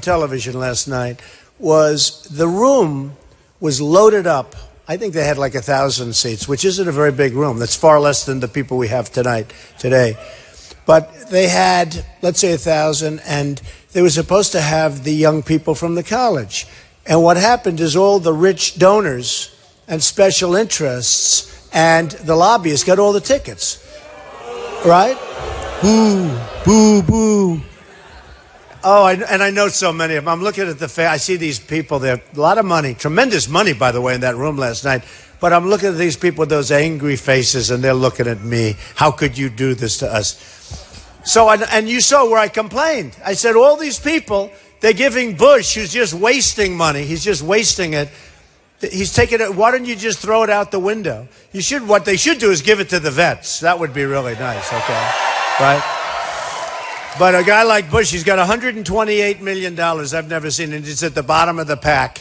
television last night was the room was loaded up. I think they had like 1,000 seats, which isn't a very big room. That's far less than the people we have today. But they had, let's say, 1,000, and they were supposed to have the young people from the college. And what happened is all the rich donors and special interests and the lobbyists got all the tickets. Right? Boo, boo, boo. Oh, and I know so many of them. I'm looking at I see these people there. A lot of money, tremendous money, by the way, in that room last night. But I'm looking at these people with those angry faces, and they're looking at me. How could you do this to us? So, and you saw where I complained. I said, all these people, they're giving Bush, who's just wasting money. He's just wasting it. He's taking it. Why don't you just throw it out the window? You should. What they should do is give it to the vets. That would be really nice. Okay, right? But a guy like Bush, he's got $128 million. I've never seen it. It's at the bottom of the pack.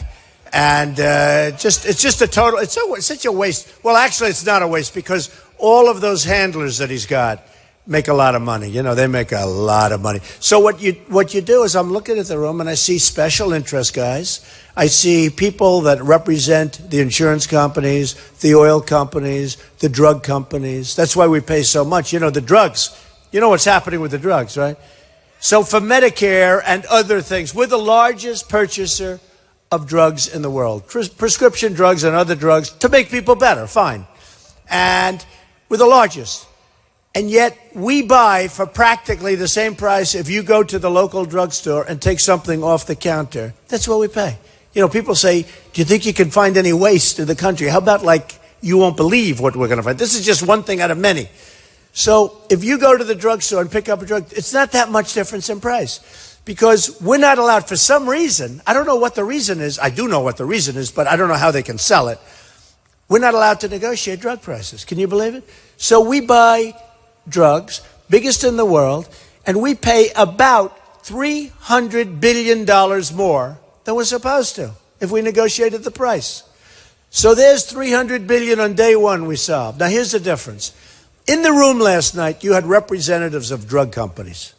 And it's just a total, it's such a waste. Well, actually, it's not a waste because all of those handlers that he's got make a lot of money. You know, they make a lot of money. So what you do is I'm looking at the room and I see special interest guys. I see people that represent the insurance companies, the oil companies, the drug companies. That's why we pay so much. You know, the drugs. You know what's happening with the drugs, right? So for Medicare and other things, we're the largest purchaser of drugs in the world. Prescription drugs and other drugs to make people better, fine. And we're the largest. And yet we buy for practically the same price if you go to the local drugstore and take something off the counter. That's what we pay. You know, people say, do you think you can find any waste in the country? How about like you won't believe what we're going to find? This is just one thing out of many. So if you go to the drugstore and pick up a drug, it's not that much difference in price because we're not allowed for some reason. I don't know what the reason is. I do know what the reason is, but I don't know how they can sell it. We're not allowed to negotiate drug prices. Can you believe it? So we buy drugs, biggest in the world, and we pay about $300 billion more than we're supposed to if we negotiated the price. So there's $300 billion on day one we solved. Now here's the difference. In the room last night, you had representatives of drug companies.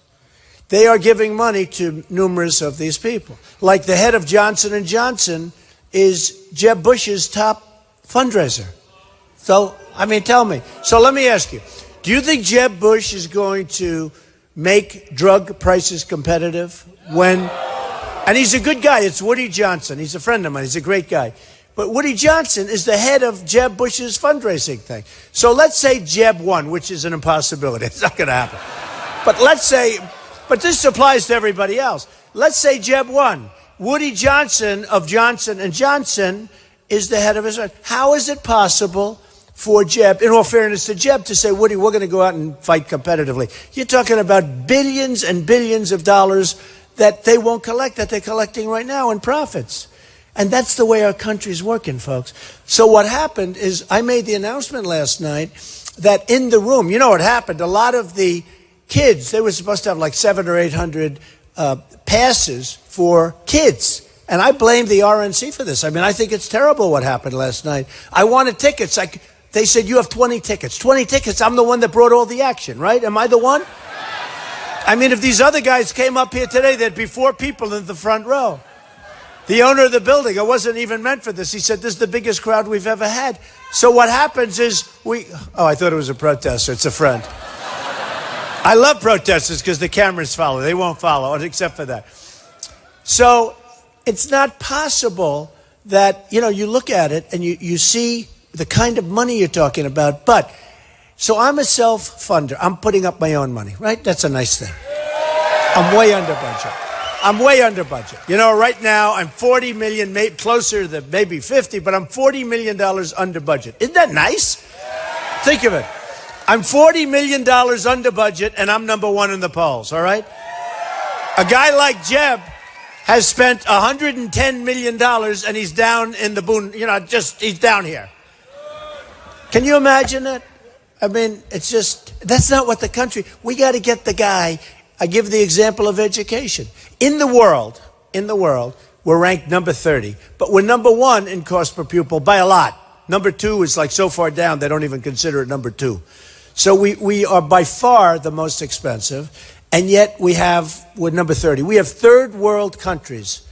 They are giving money to numerous of these people. Like the head of Johnson & Johnson is Jeb Bush's top fundraiser. So, I mean, tell me. So let me ask you, do you think Jeb Bush is going to make drug prices competitive when, and he's a good guy, it's Woody Johnson. He's a friend of mine. He's a great guy. But Woody Johnson is the head of Jeb Bush's fundraising thing. So let's say Jeb won, which is an impossibility. It's not going to happen. But let's say, but this applies to everybody else. Let's say Jeb won. Woody Johnson of Johnson & Johnson is the head of his. How is it possible for Jeb, in all fairness to Jeb, to say, Woody, we're going to go out and fight competitively? You're talking about billions and billions of dollars that they won't collect, that they're collecting right now in profits. And that's the way our country's working, folks. So what happened is I made the announcement last night that in the room, you know what happened? A lot of the kids, they were supposed to have like 700 or 800 passes for kids. And I blame the RNC for this. I mean, I think it's terrible what happened last night. I wanted tickets. They said, you have 20 tickets. 20 tickets. I'm the one that brought all the action, right? Am I the one? I mean, if these other guys came up here today, there'd be 4 people in the front row. The owner of the building, it wasn't even meant for this. He said, this is the biggest crowd we've ever had. So what happens is I thought it was a protester. It's a friend. I love protesters because the cameras follow. They won't follow, except for that. So it's not possible that, you know, you look at it and you see the kind of money you're talking about. But, so I'm a self-funder. I'm putting up my own money, right? That's a nice thing. I'm way under budget. I'm way under budget. You know, right now I'm 40 million, closer to maybe 50, but I'm $40 million under budget. Isn't that nice? Think of it. I'm $40 million under budget and I'm number 1 in the polls, all right? A guy like Jeb has spent $110 million and he's down in the he's down here. Can you imagine that? I mean, it's just, that's not what the country, we got to get the guy. I give the example of education. In the world, we're ranked number 30, but we're number 1 in cost per pupil by a lot. Number 2 is like so far down, they don't even consider it number 2. So we are by far the most expensive. And yet we're number 30. We have third world countries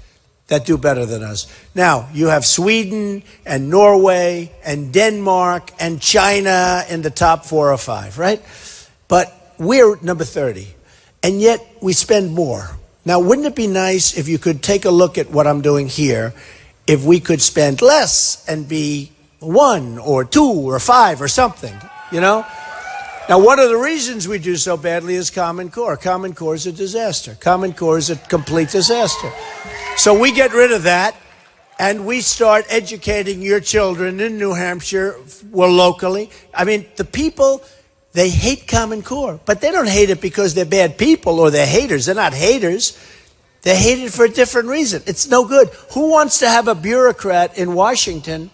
that do better than us. Now, you have Sweden and Norway and Denmark and China in the top 4 or 5, right? But we're number 30. And yet we spend more. Now, wouldn't it be nice if you could take a look at what I'm doing here, if we could spend less and be 1 or 2 or 5 or something, you know? Now, one of the reasons we do so badly is Common Core. Common Core is a disaster. Common Core is a complete disaster. So we get rid of that, and we start educating your children in New Hampshire, well, locally. I mean, the people, they hate Common Core, but they don't hate it because they're bad people or they're haters. They're not haters. They hate it for a different reason. It's no good. Who wants to have a bureaucrat in Washington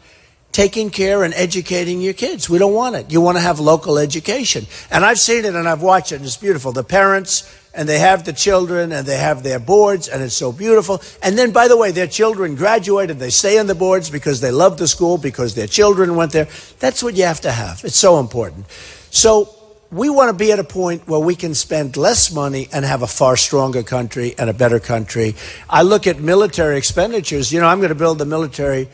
taking care and educating your kids? We don't want it. You want to have local education. And I've seen it and I've watched it, and it's beautiful. The parents, and they have the children, and they have their boards, and it's so beautiful. And then, by the way, their children graduate and they stay on the boards because they love the school, because their children went there. That's what you have to have. It's so important. So we want to be at a point where we can spend less money and have a far stronger country and a better country. I look at military expenditures. You know, I'm going to build the military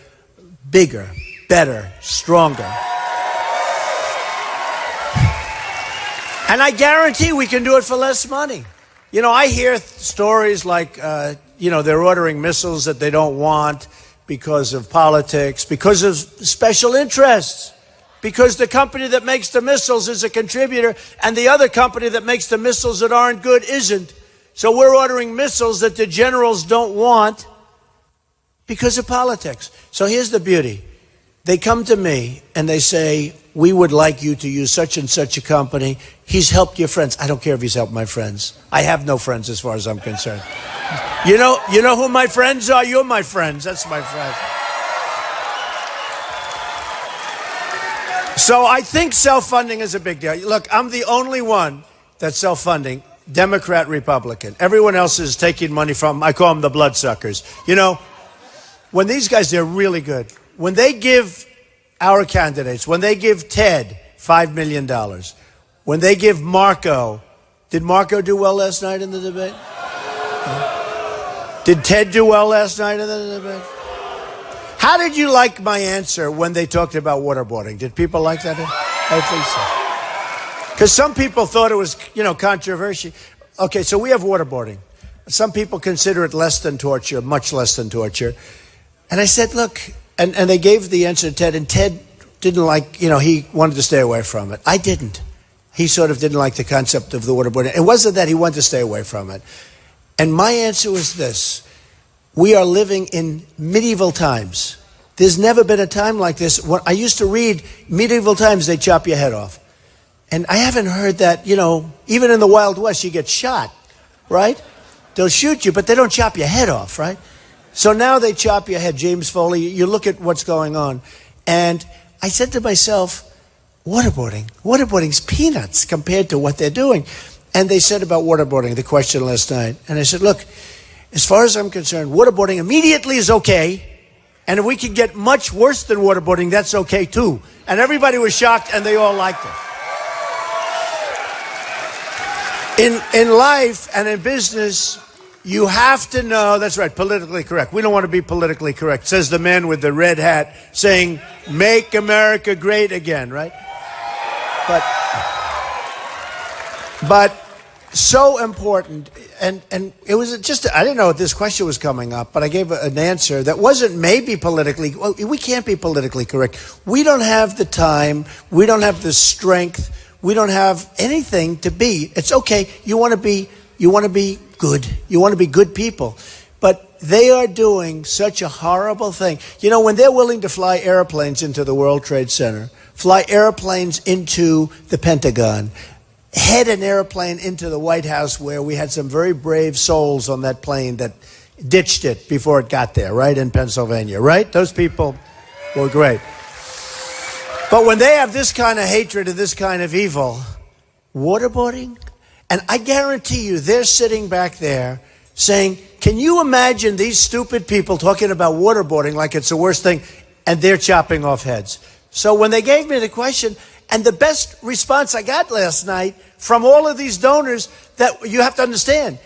bigger, better, stronger. And I guarantee we can do it for less money. You know, I hear stories like, they're ordering missiles that they don't want because of politics, because of special interests, because the company that makes the missiles is a contributor and the other company that makes the missiles that aren't good isn't. So we're ordering missiles that the generals don't want because of politics. So here's the beauty. They come to me and they say, we would like you to use such and such a company. He's helped your friends. I don't care if he's helped my friends. I have no friends as far as I'm concerned. You know who my friends are? You're my friends. That's my friend. So I think self-funding is a big deal. Look, I'm the only one that's self-funding, Democrat, Republican. Everyone else is taking money from, I call them the bloodsuckers. You know, when these guys, they're really good. When they give our candidates, when they give Ted $5 million, when they give Marco, did Marco do well last night in the debate? Did Ted do well last night in the debate? How did you like my answer when they talked about waterboarding? Did people like that? I think so. Because some people thought it was, controversial. Okay, so we have waterboarding. Some people consider it less than torture, much less than torture. And I said, look, and they gave the answer to Ted, and Ted didn't like, he wanted to stay away from it. I didn't. He sort of didn't like the concept of the waterboarding. It wasn't that he wanted to stay away from it. And my answer was this. We are living in medieval times. There's never been a time like this. When I used to read medieval times, they chop your head off. And I haven't heard that, even in the Wild West, you get shot, right? They'll shoot you, but they don't chop your head off, right? So now they chop your head. James Foley, you look at what's going on. And I said to myself, waterboarding's peanuts compared to what they're doing. And they said about waterboarding, the question last night. And I said, look, as far as I'm concerned, waterboarding immediately is okay. And if we can get much worse than waterboarding, that's okay too. And everybody was shocked and they all liked it. In life and in business, you have to know, that's right, politically correct. We don't want to be politically correct, says the man with the red hat saying, make America great again, right? But so important, and it was just, I didn't know if this question was coming up, but I gave an answer that wasn't maybe politically, well, we can't be politically correct. We don't have the time, we don't have the strength, we don't have anything to be. It's okay, you want to be good, you want to be good people, but they are doing such a horrible thing. When they're willing to fly airplanes into the World Trade Center, fly airplanes into the Pentagon, head an airplane into the White House, where we had some very brave souls on that plane that ditched it before it got there, right, in Pennsylvania, right? Those people were great. But when they have this kind of hatred and this kind of evil, waterboarding, and I guarantee you they're sitting back there saying, can you imagine these stupid people talking about waterboarding like it's the worst thing, and they're chopping off heads? So when they gave me the question, And the best response I got last night from all of these donors, that you have to understand,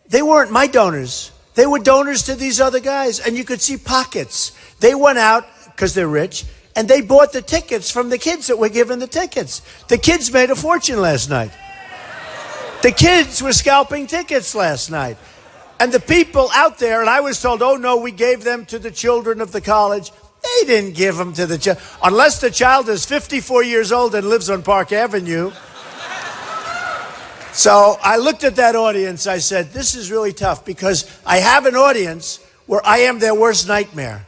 they weren't my donors. They were donors to these other guys, and you could see pockets. They went out, because they're rich, and they bought the tickets from the kids that were given the tickets. The kids made a fortune last night. The kids were scalping tickets last night. And the people out there, and I was told, oh no, we gave them to the children of the college. They didn't give them to the child. Unless the child is 54 years old and lives on Park Avenue. So I looked at that audience. I said, this is really tough, because I have an audience where I am their worst nightmare.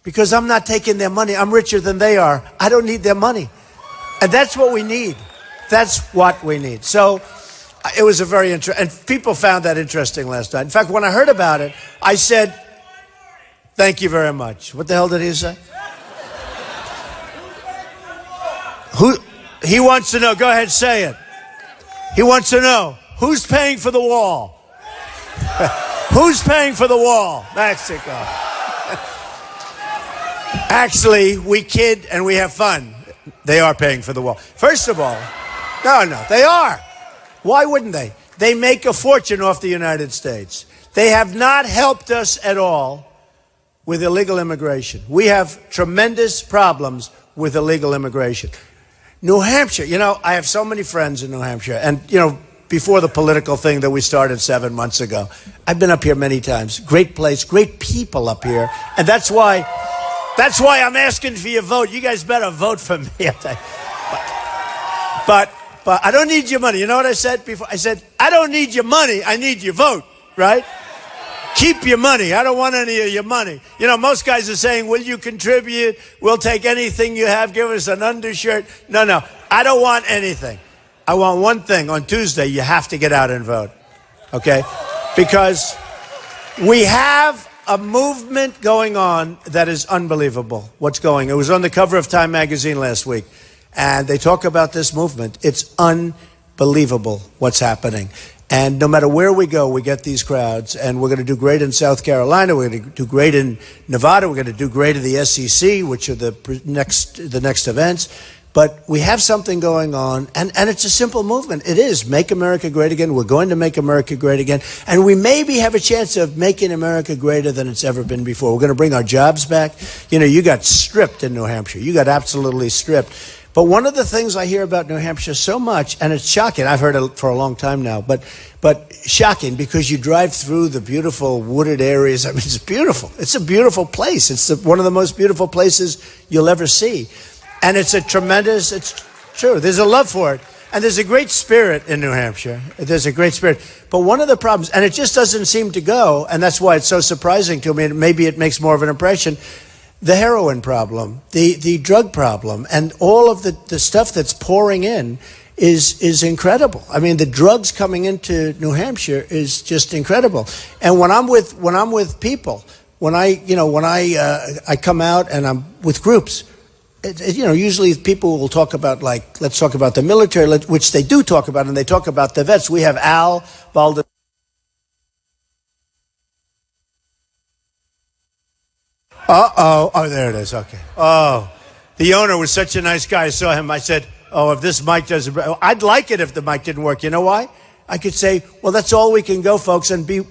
Because I'm not taking their money. I'm richer than they are. I don't need their money. And that's what we need. That's what we need. So it was a very interesting, and people found that interesting last night. In fact, when I heard about it, I said, thank you very much. What the hell did he say? Who? He wants to know. Go ahead, say it. He wants to know, who's paying for the wall? Who's paying for the wall? Mexico. Actually, we kid and we have fun. They are paying for the wall. First of all, no, they are. Why wouldn't they? They make a fortune off the United States. They have not helped us at all with illegal immigration. We have tremendous problems with illegal immigration. New Hampshire, I have so many friends in New Hampshire. And, before the political thing that we started 7 months ago, I've been up here many times. Great place, great people up here. And that's why I'm asking for your vote. You guys better vote for me. But I don't need your money. You know what I said before? I said, I don't need your money. I need your vote, right? Keep your money. I don't want any of your money. Most guys are saying, will you contribute? We'll take anything you have. Give us an undershirt. No. I don't want anything. I want one thing. On Tuesday, you have to get out and vote. Okay? Because we have a movement going on that is unbelievable. What's going on? It was on the cover of Time magazine last week. And they talk about this movement. It's unbelievable what's happening. And no matter where we go, we get these crowds. And we're going to do great in South Carolina. We're going to do great in Nevada. We're going to do great in the SEC, which are the next events. But we have something going on. And it's a simple movement. It is. Make America great again. We're going to make America great again. And we maybe have a chance of making America greater than it's ever been before. We're going to bring our jobs back. You got stripped in New Hampshire. You got absolutely stripped. But one of the things I hear about New Hampshire so much, and it's shocking, I've heard it for a long time now, but shocking, because you drive through the beautiful wooded areas. I mean, it's beautiful. It's a beautiful place. It's one of the most beautiful places you'll ever see. And it's true, there's a love for it. And there's a great spirit in New Hampshire. There's a great spirit. But one of the problems, and it just doesn't seem to go, and that's why it's so surprising to me, and maybe it makes more of an impression, the heroin problem, the drug problem, and all of the stuff that's pouring in is incredible. I mean, the drugs coming into New Hampshire is just incredible. And when I'm with people, when I come out and I'm with groups, usually people will talk about, like, let's talk about the military, which they do talk about, and they talk about the vets. We have Al Baldwin. Oh, there it is. Okay. Oh, the owner was such a nice guy. I saw him. I said, if this mic doesn't, I'd like it if the mic didn't work. You know why? I could say, well, that's all we can go, folks, and we're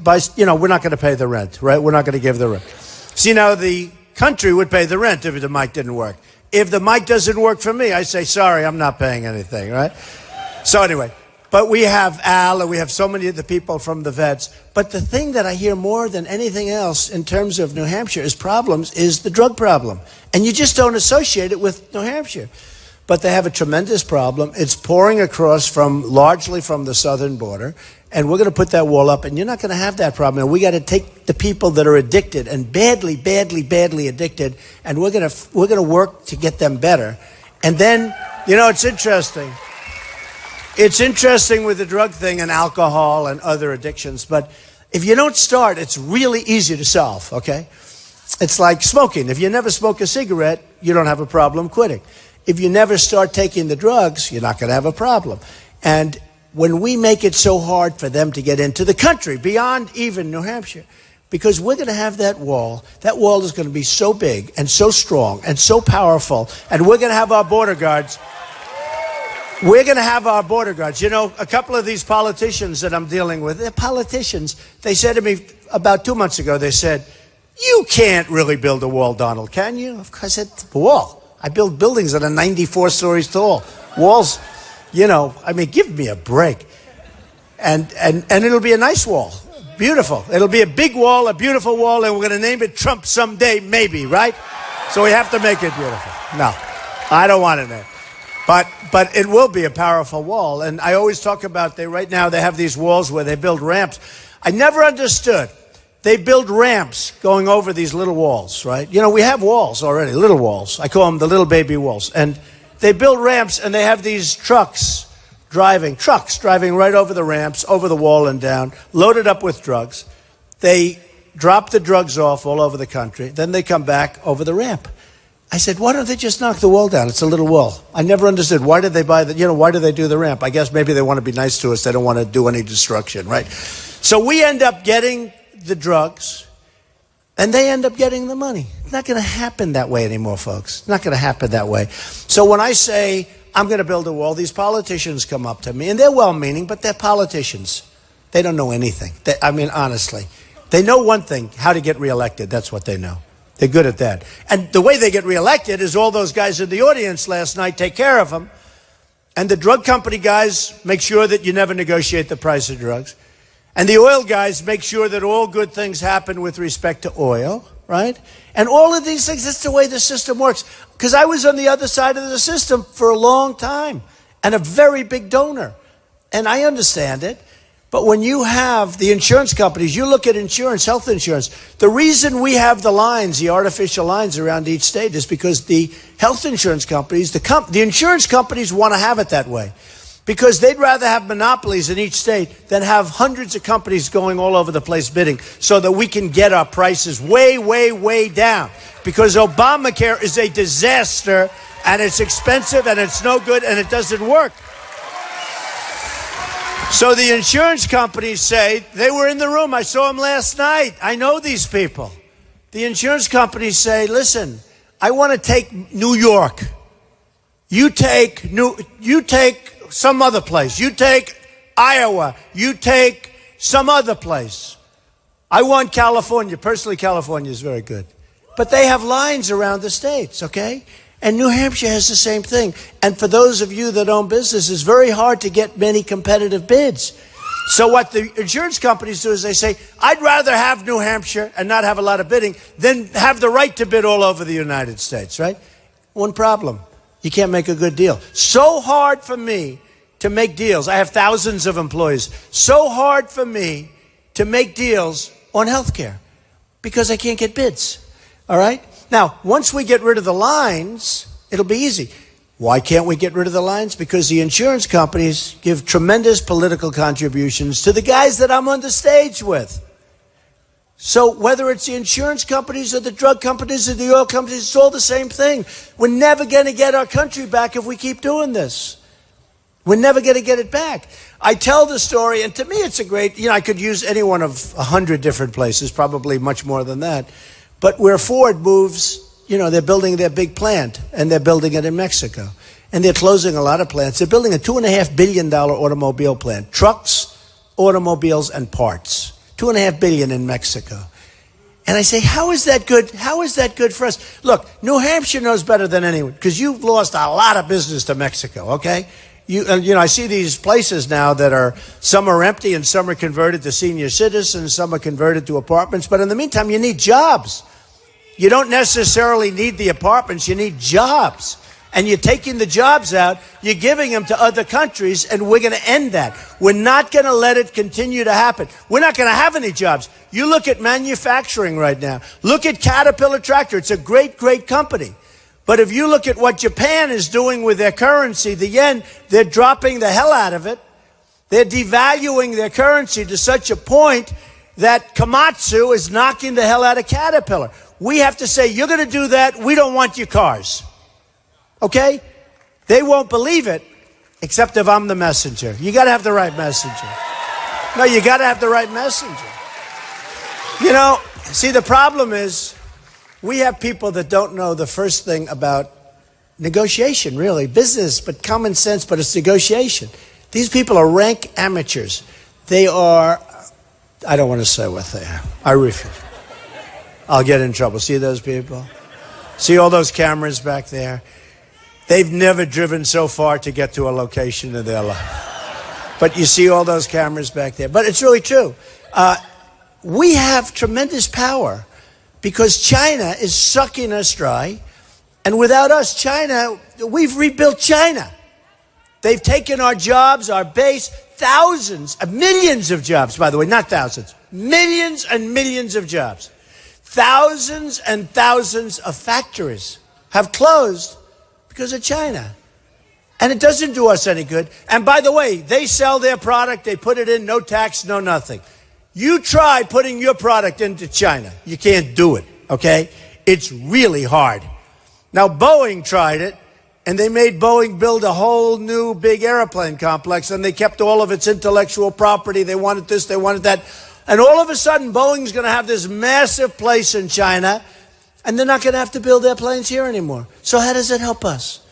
not going to pay the rent, right? We're not going to give the rent. See, now the country would pay the rent if the mic didn't work. If the mic doesn't work for me, I say, sorry, I'm not paying anything, right? So anyway, but we have Al, and we have so many of the people from the vets. But the thing that I hear more than anything else in terms of New Hampshire is the drug problem. And you just don't associate it with New Hampshire. But they have a tremendous problem. It's pouring across largely from the southern border. And we're going to put that wall up, and you're not going to have that problem. And we got to take the people that are addicted and badly, badly, badly addicted, and we're going to work to get them better. And then, it's interesting. It's interesting with the drug thing and alcohol and other addictions, but if you don't start, it's really easy to solve, okay? It's like smoking. If you never smoke a cigarette, you don't have a problem quitting. If you never start taking the drugs, you're not going to have a problem. And when we make it so hard for them to get into the country, beyond even New Hampshire, because we're going to have that wall is going to be so big and so strong and so powerful, and we're going to have our border guards. We're going to have our border guards. You know, a couple of these politicians that I'm dealing with, they're politicians. They said to me about 2 months ago, they said, you can't really build a wall, Donald, can you? Of course, I said, a wall. I build buildings that are 94 stories tall. Walls, you know, I mean, give me a break. And it'll be a nice wall. Beautiful. It'll be a big wall, a beautiful wall, and we're going to name it Trump someday, maybe, right? So we have to make it beautiful. No, I don't want it there. But it will be a powerful wall. And I always talk about, right now they have these walls where they build ramps. I never understood. They build ramps going over these little walls, right? You know, we have walls already, little walls. I call them the little baby walls. And they build ramps, and they have these trucks driving right over the ramps, over the wall and down, loaded up with drugs. They drop the drugs off all over the country. Then they come back over the ramp. I said, why don't they just knock the wall down? It's a little wall. I never understood. Why did they buy the, why do they do the ramp? I guess maybe they want to be nice to us. They don't want to do any destruction, right? So we end up getting the drugs, and they end up getting the money. It's not going to happen that way anymore, folks. It's not going to happen that way. So when I say I'm going to build a wall, these politicians come up to me, and they're well-meaning, but they're politicians. They don't know anything. I mean, honestly. They know one thing, how to get reelected. That's what they know. They're good at that. And the way they get reelected is all those guys in the audience last night take care of them. And the drug company guys make sure that you never negotiate the price of drugs. And the oil guys make sure that all good things happen with respect to oil, right? And all of these things, that's the way the system works. Because I was on the other side of the system for a long time and a very big donor. And I understand it. But when you have the insurance companies, you look at insurance, health insurance, the reason we have the lines, the artificial lines around each state is because the health insurance companies, the insurance companies want to have it that way. Because they'd rather have monopolies in each state than have hundreds of companies going all over the place bidding so that we can get our prices way, way, way down. Because Obamacare is a disaster, and it's expensive, and it's no good, and it doesn't work. So the insurance companies say, they were in the room, I saw them last night, I know these people. The insurance companies say, listen, I want to take New York. You take some other place. You take Iowa. You take some other place. I want California. Personally, California is very good. But they have lines around the states, okay? And New Hampshire has the same thing. And for those of you that own business, it's very hard to get many competitive bids. So what the insurance companies do is they say, I'd rather have New Hampshire and not have a lot of bidding than have the right to bid all over the United States, right? One problem. You can't make a good deal. So hard for me to make deals. I have thousands of employees. So hard for me to make deals on health care because I can't get bids. All right? Now, once we get rid of the lines, it'll be easy. Why can't we get rid of the lines? Because the insurance companies give tremendous political contributions to the guys that I'm on the stage with. So whether it's the insurance companies or the drug companies or the oil companies, it's all the same thing. We're never going to get our country back if we keep doing this. We're never going to get it back. I tell the story, and to me it's a great, I could use any one of 100 different places, probably much more than that. But where Ford moves, they're building their big plant, and they're building it in Mexico. And they're closing a lot of plants. They're building a $2.5 billion automobile plant. Trucks, automobiles, and parts. $2.5 billion in Mexico. And I say, how is that good? How is that good for us? Look, New Hampshire knows better than anyone, because you've lost a lot of business to Mexico, okay? I see these places now that some are empty and some are converted to senior citizens, some are converted to apartments. But in the meantime, you need jobs. You don't necessarily need the apartments, you need jobs. And you're taking the jobs out, you're giving them to other countries, and we're going to end that. We're not going to let it continue to happen. We're not going to have any jobs. You look at manufacturing right now. Look at Caterpillar Tractor. It's a great, great company. But if you look at what Japan is doing with their currency, the yen, they're dropping the hell out of it. They're devaluing their currency to such a point that Komatsu is knocking the hell out of Caterpillar. We have to say, you're going to do that, we don't want your cars. Okay? They won't believe it, except if I'm the messenger. You got to have the right messenger. No, you got to have the right messenger. See, the problem is we have people that don't know the first thing about negotiation, really. Business, but common sense, but it's negotiation. These people are rank amateurs. They are, I don't want to say what they are. I refuse. I'll get in trouble. See those people? See all those cameras back there? They've never driven so far to get to a location in their life. But you see all those cameras back there. But it's really true. We have tremendous power because China is sucking us dry. And without us, China, we've rebuilt China. They've taken our jobs, our base, thousands, millions of jobs, by the way, not thousands, millions and millions of jobs. Thousands and thousands of factories have closed because of China. And it doesn't do us any good. And by the way, they sell their product, they put it in, no tax, no nothing. You try putting your product into China. You can't do it, okay? It's really hard. Now, Boeing tried it, and they made Boeing build a whole new big airplane complex, and they kept all of its intellectual property. They wanted this, they wanted that. And all of a sudden, Boeing's going to have this massive place in China, and they're not going to have to build their planes here anymore. So how does it help us?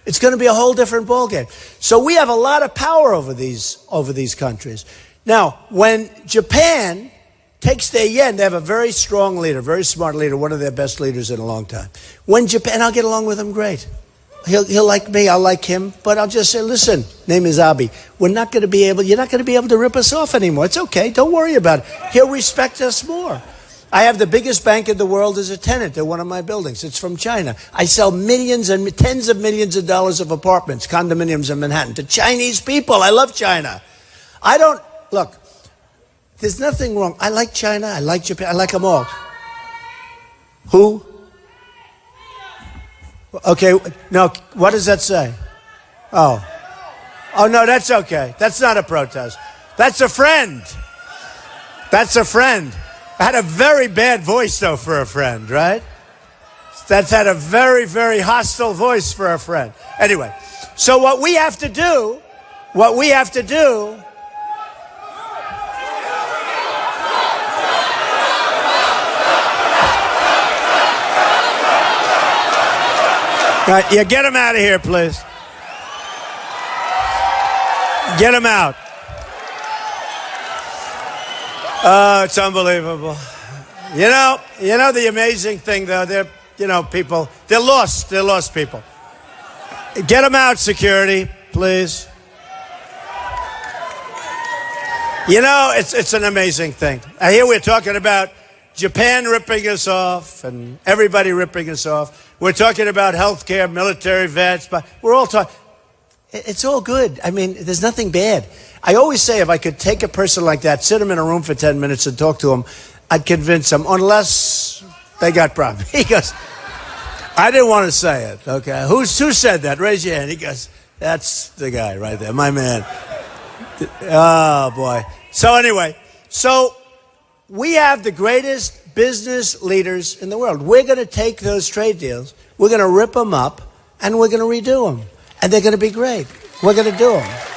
It's going to be a whole different ballgame. So we have a lot of power over these countries. Now, when Japan takes their yen, they have a very strong leader, very smart leader, one of their best leaders in a long time. When Japan, I'll get along with him great. He'll like me, I'll like him, but I'll just say, listen, name is Abe. You're not going to be able to rip us off anymore. It's okay, don't worry about it. He'll respect us more. I have the biggest bank in the world as a tenant at one of my buildings. It's from China. I sell millions and tens of millions of dollars of apartments, condominiums in Manhattan to Chinese people. I love China. Look, there's nothing wrong. I like China, I like Japan, I like them all. Who? Okay, no, what does that say? Oh, no, that's okay. That's not a protest. That's a friend. That's a friend. I had a very bad voice, though, for a friend, right? That's had a very, very hostile voice for a friend. Anyway, so what we have to do. Yeah, get him out of here, please. Get him out. Oh, it's unbelievable. You know the amazing thing, though, they're lost. They're lost people. Get them out, security, please. It's an amazing thing. Here we're talking about Japan ripping us off and everybody ripping us off. We're talking about health care, military vets, but we're all talking. It's all good. I mean, there's nothing bad. I always say if I could take a person like that, sit him in a room for 10 minutes and talk to him, I'd convince them, unless they got problems. He goes, I didn't want to say it, okay? Who said that? Raise your hand. He goes, that's the guy right there, my man. Oh, boy. So anyway, we have the greatest business leaders in the world. We're going to take those trade deals, we're going to rip them up, and we're going to redo them. And they're going to be great. We're going to do them.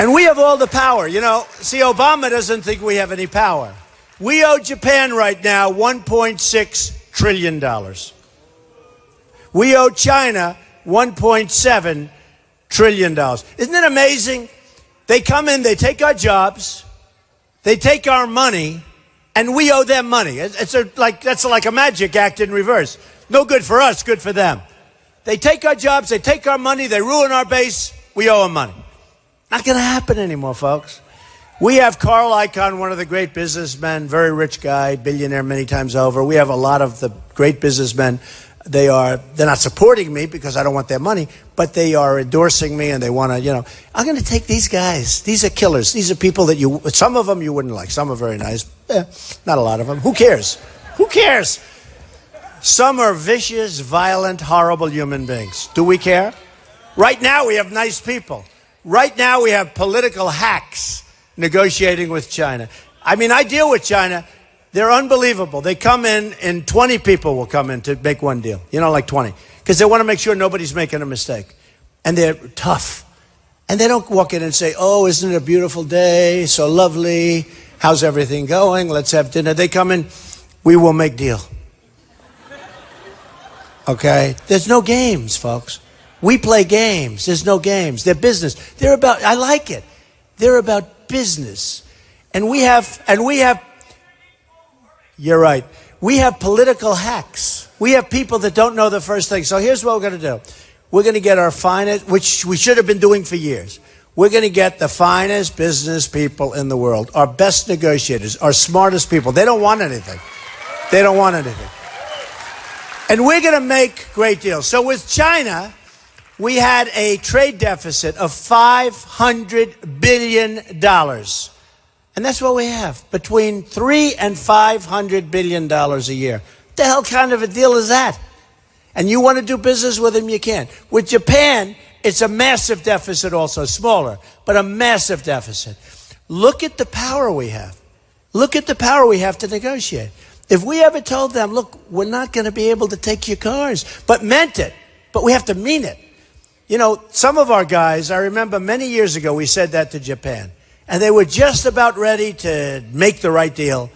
And we have all the power. See, Obama doesn't think we have any power. We owe Japan right now $1.6 trillion. We owe China $1.7 trillion. Isn't it amazing? They come in, they take our jobs, they take our money, and we owe them money. That's like a magic act in reverse. No good for us, good for them. They take our jobs, they take our money, they ruin our base, we owe them money. Not going to happen anymore, folks. We have Carl Icahn, one of the great businessmen, very rich guy, billionaire many times over. We have a lot of the great businessmen. They're not supporting me because I don't want their money, but they are endorsing me and they want to, I'm going to take these guys. These are killers. These are people that some of them you wouldn't like. Some are very nice. Not a lot of them. Who cares? Who cares? Some are vicious, violent, horrible human beings. Do we care? Right now we have nice people. Right now we have political hacks negotiating with China. I mean, I deal with China. They're unbelievable. They come in, and 20 people will come in to make one deal. Like 20. Because they want to make sure nobody's making a mistake. And they're tough. And they don't walk in and say, oh, isn't it a beautiful day? So lovely. How's everything going? Let's have dinner. They come in, we will make deal. Okay? There's no games, folks. We play games. There's no games. They're business. They're about, I like it. They're about business. And we have, you're right. We have political hacks. We have people that don't know the first thing. So here's what we're going to do. We're going to get our finest, which we should have been doing for years. We're going to get the finest business people in the world, our best negotiators, our smartest people. They don't want anything. They don't want anything. And we're going to make great deals. So with China, we had a trade deficit of $500 billion. And that's what we have, between $300 and $500 billion a year. What the hell kind of a deal is that? And you want to do business with them, you can. With Japan, it's a massive deficit also, smaller, but a massive deficit. Look at the power we have. Look at the power we have to negotiate. If we ever told them, look, we're not going to be able to take your cars, but meant it, but we have to mean it. You know, some of our guys, I remember many years ago, we said that to Japan, and they were just about ready to make the right deal,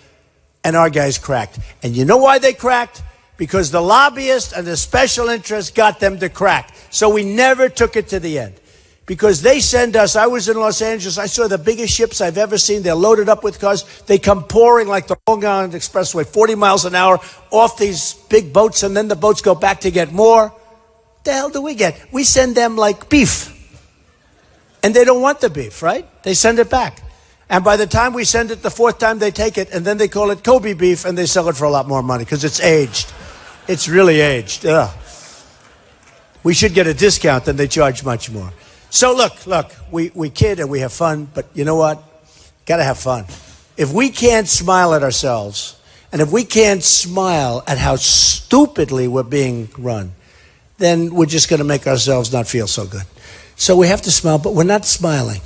and our guys cracked. And you know why they cracked? Because the lobbyists and the special interests got them to crack. So we never took it to the end. Because they send us, I was in Los Angeles, I saw the biggest ships I've ever seen. They're loaded up with cars. They come pouring like the Long Island Expressway, 40 miles an hour, off these big boats, and then the boats go back to get more. What the hell do we get? We send them like beef. And they don't want the beef, right? They send it back. And by the time we send it the fourth time, they take it, and then they call it Kobe beef, and they sell it for a lot more money because it's aged. It's really aged. Ugh. We should get a discount, and they charge much more. So look, we kid and we have fun, but you know what? Got to have fun. If we can't smile at ourselves, and if we can't smile at how stupidly we're being run, then we're just going to make ourselves not feel so good. So we have to smile, but we're not smiling.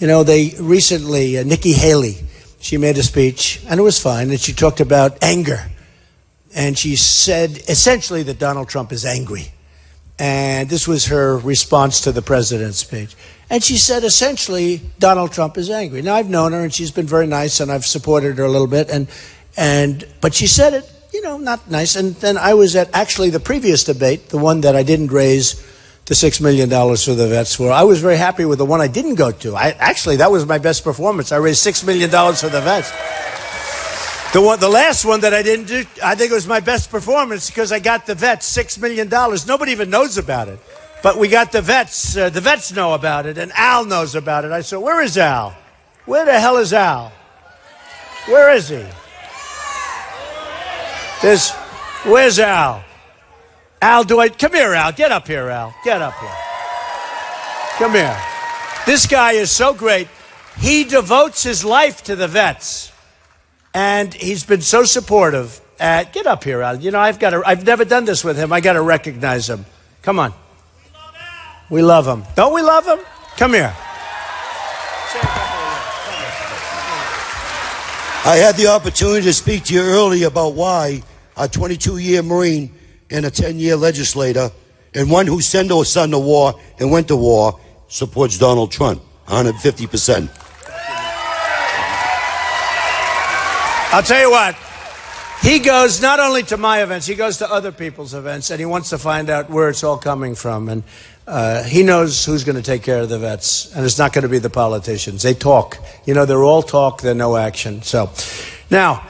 You know, they recently, Nikki Haley, she made a speech, and it was fine, and she talked about anger. And she said, essentially, that Donald Trump is angry. And this was her response to the president's speech. And she said, essentially, Donald Trump is angry. Now, I've known her, and she's been very nice, and I've supported her a little bit. But she said it, you know, not nice. And then I was at, actually, the previous debate, the one that I didn't raise the $6 million for the vets for. I was very happy with the one I didn't go to. Actually, that was my best performance. I raised $6 million for the vets. The last one that I didn't do, I think it was my best performance because I got the vets $6 million. Nobody even knows about it. But we got the vets know about it, and Al knows about it. I said, where is Al? Where the hell is Al? Where is he? Where's Al? Al, come here, Al. Get up here, Al. Get up here. Come here. This guy is so great. He devotes his life to the vets. And he's been so supportive. Get up here, Al. You know, I've never done this with him. I got to recognize him. Come on. We love him. Don't we love him? Come here. I had the opportunity to speak to you earlier about why a 22-year Marine and a 10-year legislator and one who sent his son to war and went to war supports Donald Trump, 150%. I'll tell you what, he goes not only to my events, he goes to other people's events, and he wants to find out where it's all coming from. And he knows who's going to take care of the vets, and it's not going to be the politicians. They talk. You know, they're all talk, they're no action. So now,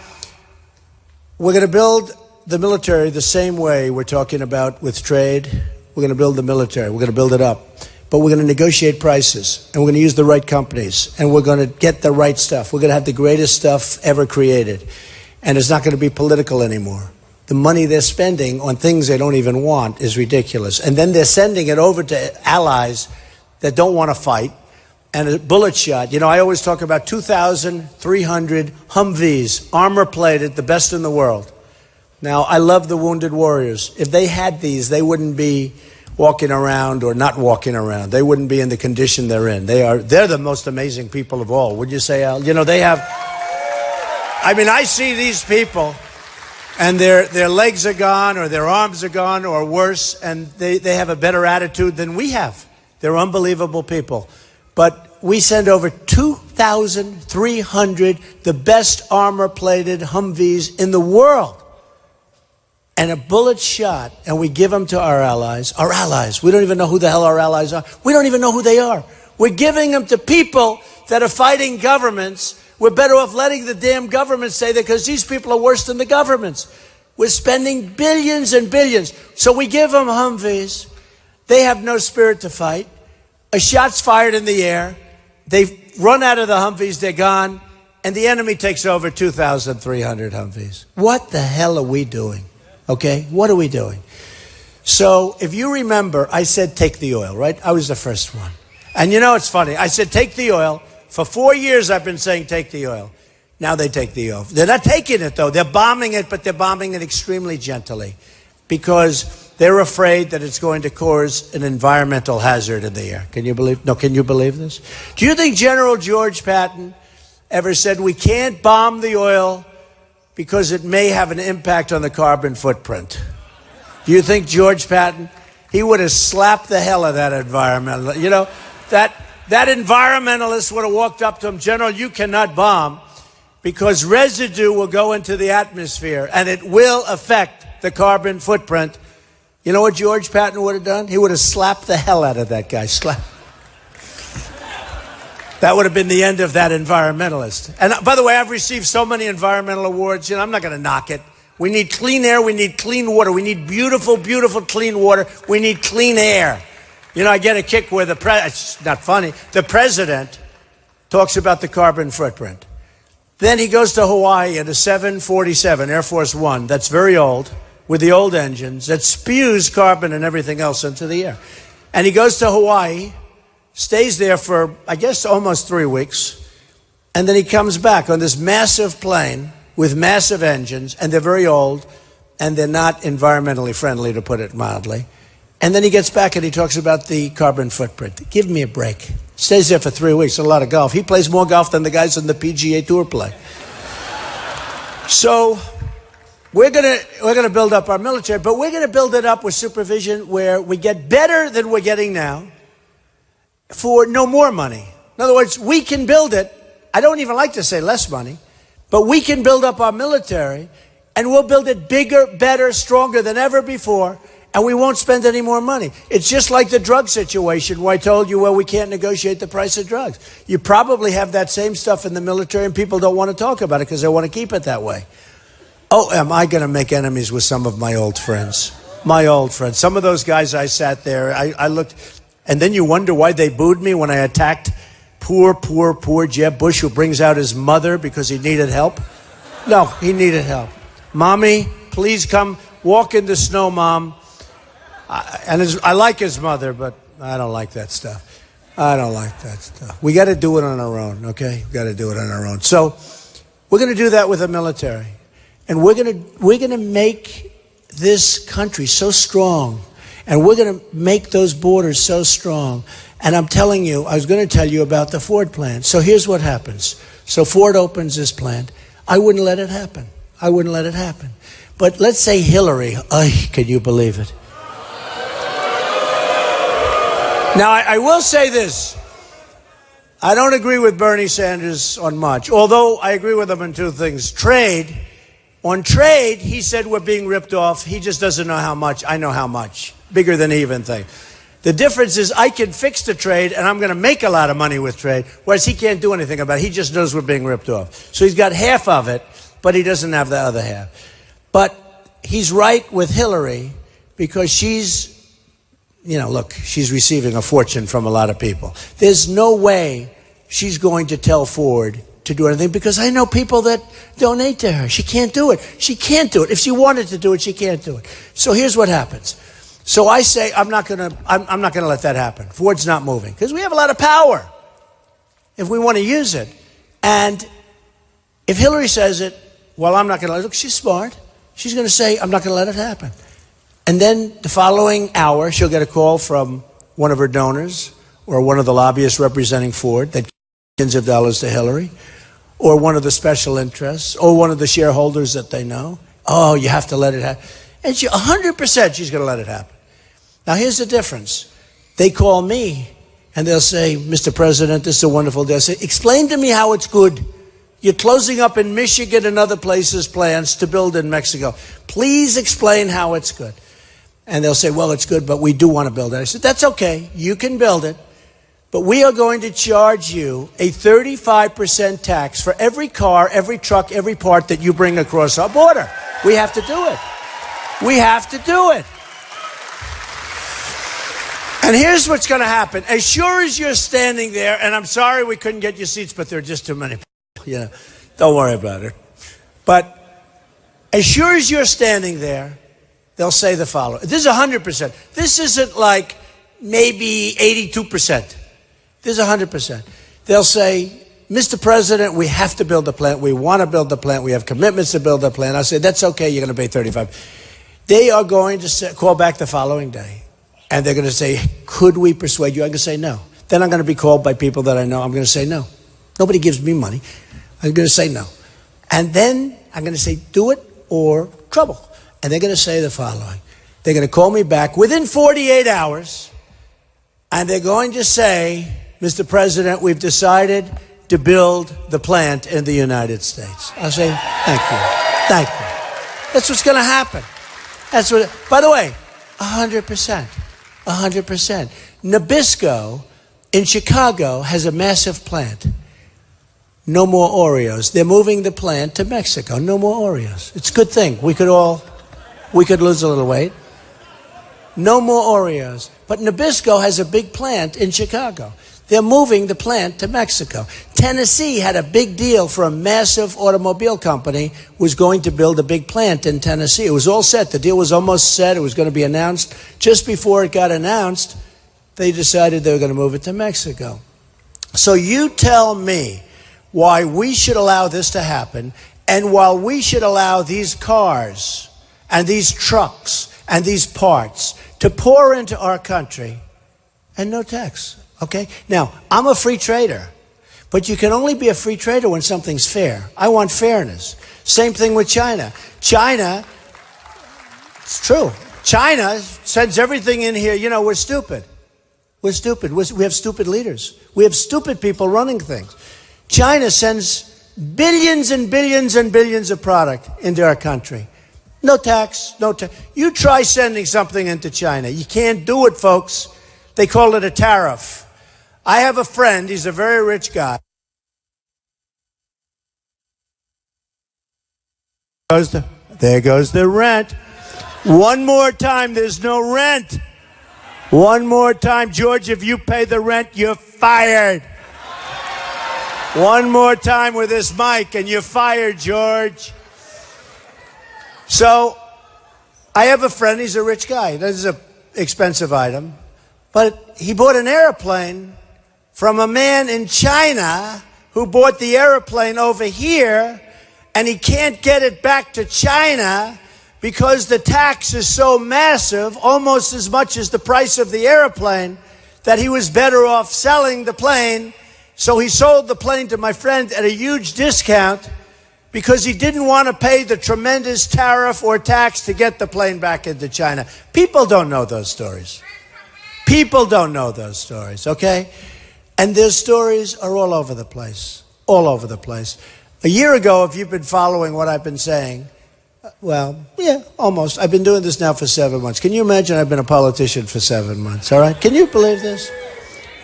we're going to build the military the same way we're talking about with trade. We're going to build the military. We're going to build it up. But we're going to negotiate prices, and we're going to use the right companies, and we're going to get the right stuff. We're going to have the greatest stuff ever created, and it's not going to be political anymore. The money they're spending on things they don't even want is ridiculous. And then they're sending it over to allies that don't want to fight, and a bullet shot. You know, I always talk about 2,300 Humvees, armor-plated, the best in the world. Now, I love the wounded warriors. If they had these, they wouldn't be walking around or not walking around. They wouldn't be in the condition they're in. They're the most amazing people of all. Would you say, Al? You know, they have, I mean, I see these people and their legs are gone or their arms are gone or worse, and they have a better attitude than we have. They're unbelievable people. But we send over 2,300, the best armor-plated Humvees in the world. and a bullet shot, and we give them to our allies. Our allies. We don't even know who the hell our allies are. We don't even know who they are. We're giving them to people that are fighting governments. We're better off letting the damn governments say that, because these people are worse than the governments. We're spending billions and billions. So we give them Humvees. They have no spirit to fight. A shot's fired in the air. They run out of the Humvees. They're gone. And the enemy takes over 2,300 Humvees. What the hell are we doing? Okay? What are we doing? So if you remember, I said take the oil, right? I was the first one. And you know, it's funny. I said take the oil. For 4 years, I've been saying take the oil. Now they take the oil. They're not taking it, though. They're bombing it, but they're bombing it extremely gently, because they're afraid that it's going to cause an environmental hazard in the air. Can you believe? No, can you believe this? Do you think General George Patton ever said we can't bomb the oil because it may have an impact on the carbon footprint? Do you think George Patton, he would have slapped the hell out of that environmental, you know, that environmentalist would have walked up to him, General, you cannot bomb because residue will go into the atmosphere and it will affect the carbon footprint. You know what George Patton would have done? He would have slapped the hell out of that guy. That would have been the end of that environmentalist. And by the way, I've received so many environmental awards. You know, I'm not going to knock it. We need clean air. We need clean water. We need beautiful, beautiful, clean water. We need clean air. You know, I get a kick where it's not funny. The president talks about the carbon footprint. Then he goes to Hawaii in a 747 Air Force One that's very old, with the old engines, that spews carbon and everything else into the air. And he goes to Hawaii, stays there for, I guess, almost 3 weeks, and then he comes back on this massive plane with massive engines, and they're very old, and they're not environmentally friendly, to put it mildly. And then he gets back and he talks about the carbon footprint. Give me a break. Stays there for 3 weeks, a lot of golf. He plays more golf than the guys on the PGA Tour play. So we're gonna build up our military, but we're gonna build it up with supervision where we get better than we're getting now for no more money. In other words, we can build it. I don't even like to say less money, but we can build up our military, and we'll build it bigger, better, stronger than ever before, and we won't spend any more money. It's just like the drug situation where I told you, well, we can't negotiate the price of drugs. You probably have that same stuff in the military, and people don't want to talk about it because they want to keep it that way. Oh, am I going to make enemies with some of my old friends? My old friends. Some of those guys I sat there, I looked, and then you wonder why they booed me when I attacked poor Jeb Bush, who brings out his mother because he needed help. No, he needed help. Mommy, please come walk in the snow, Mom. I like his mother, but I don't like that stuff. I don't like that stuff. We got to do it on our own, okay? We got to do it on our own. So we're going to do that with the military, and we're going to make this country so strong, and we're going to make those borders so strong. And I'm telling you, I was going to tell you about the Ford plan. So here's what happens. So Ford opens this plant. I wouldn't let it happen. I wouldn't let it happen. But let's say Hillary, can you believe it? Now, I will say this. I don't agree with Bernie Sanders on much, although I agree with him on two things. Trade. On trade, he said we're being ripped off. He just doesn't know how much. I know how much. Bigger than he even thinks. The difference is I can fix the trade, and I'm going to make a lot of money with trade, whereas he can't do anything about it. He just knows we're being ripped off. So he's got half of it, but he doesn't have the other half. But he's right with Hillary because she's, look, she's receiving a fortune from a lot of people. There's no way she's going to tell Ford to do anything because I know people that donate to her. She can't do it. She can't do it. If she wanted to do it, she can't do it. So here's what happens. So I say I'm not going to let that happen. Ford's not moving because we have a lot of power if we want to use it. And if Hillary says it, well, I'm not going to let it. Look, she's smart. She's going to say I'm not going to let it happen. And then the following hour, she'll get a call from one of her donors or one of the lobbyists representing Ford that gives millions of dollars to Hillary, or one of the special interests, or one of the shareholders that they know. Oh, you have to let it happen. And 100% she's going to let it happen. Now, here's the difference. They call me, and they'll say, Mr. President, this is a wonderful day. I say, explain to me how it's good. You're closing up in Michigan and other places plants to build in Mexico. Please explain how it's good. And they'll say, well, it's good, but we do want to build it. I said, that's okay. You can build it. But we are going to charge you a 35% tax for every car, every truck, every part that you bring across our border. We have to do it. We have to do it. And here's what's going to happen. As sure as you're standing there, and I'm sorry we couldn't get your seats, but there are just too many people. Yeah, don't worry about it. But as sure as you're standing there, they'll say the following. This is 100%. This isn't like maybe 82%. This is 100%. They'll say, Mr. President, we have to build the plant. We want to build the plant. We have commitments to build the plant. I say, that's okay. You're going to pay 35. They are going to call back the following day. And they're going to say, could we persuade you? I'm going to say no. Then I'm going to be called by people that I know. I'm going to say no. Nobody gives me money. I'm going to say no. And then I'm going to say, do it or trouble. And they're going to say the following. They're going to call me back within 48 hours. And they're going to say, Mr. President, we've decided to build the plant in the United States. I'll say, thank you. Thank you. That's what's going to happen. That's what, by the way, 100%. 100%. Nabisco in Chicago has a massive plant. No more Oreos. They're moving the plant to Mexico. No more Oreos. It's a good thing. We could lose a little weight. No more Oreos. But Nabisco has a big plant in Chicago. They're moving the plant to Mexico. Tennessee had a big deal for a massive automobile company, was going to build a big plant in Tennessee. It was all set. The deal was almost set. It was going to be announced. Just before it got announced, they decided they were going to move it to Mexico. So you tell me why we should allow this to happen, and while we should allow these cars and these trucks and these parts to pour into our country and no tax. Okay? Now, I'm a free trader, but you can only be a free trader when something's fair. I want fairness. Same thing with China. China, it's true. China sends everything in here. You know, we're stupid. We're stupid. We have stupid leaders. We have stupid people running things. China sends billions and billions and billions of product into our country. No tax, no tax. You try sending something into China. You can't do it, folks. They call it a tariff. I have a friend, he's a very rich guy. There goes the rent. One more time, there's no rent. One more time, George, if you pay the rent, you're fired. One more time with this mic and you're fired, George. So, I have a friend, he's a rich guy. This is an expensive item. But he bought an airplane from a man in China who bought the airplane over here, and he can't get it back to China because the tax is so massive, almost as much as the price of the airplane, that he was better off selling the plane. So he sold the plane to my friend at a huge discount because he didn't want to pay the tremendous tariff or tax to get the plane back into China. People don't know those stories. People don't know those stories, okay? And their stories are all over the place. All over the place. A year ago, if you've been following what I've been saying, well, yeah, almost. I've been doing this now for 7 months. Can you imagine I've been a politician for 7 months, all right? Can you believe this?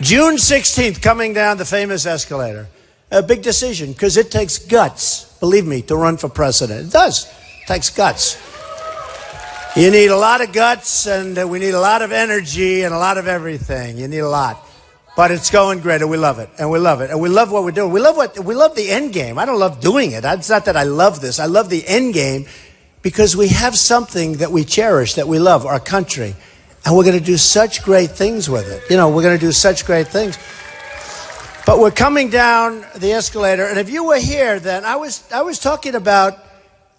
June 16th, coming down the famous escalator. A big decision, because it takes guts, believe me, to run for president. It does. It takes guts. You need a lot of guts, and we need a lot of energy and a lot of everything. You need a lot. But it's going great, and we love it, and we love it, and we love what we're doing. We love the end game. I don't love doing it. It's not that I love this. I love the end game because we have something that we cherish, that we love, our country, and we're going to do such great things with it. You know, we're going to do such great things. But we're coming down the escalator, and if you were here then, I was talking about,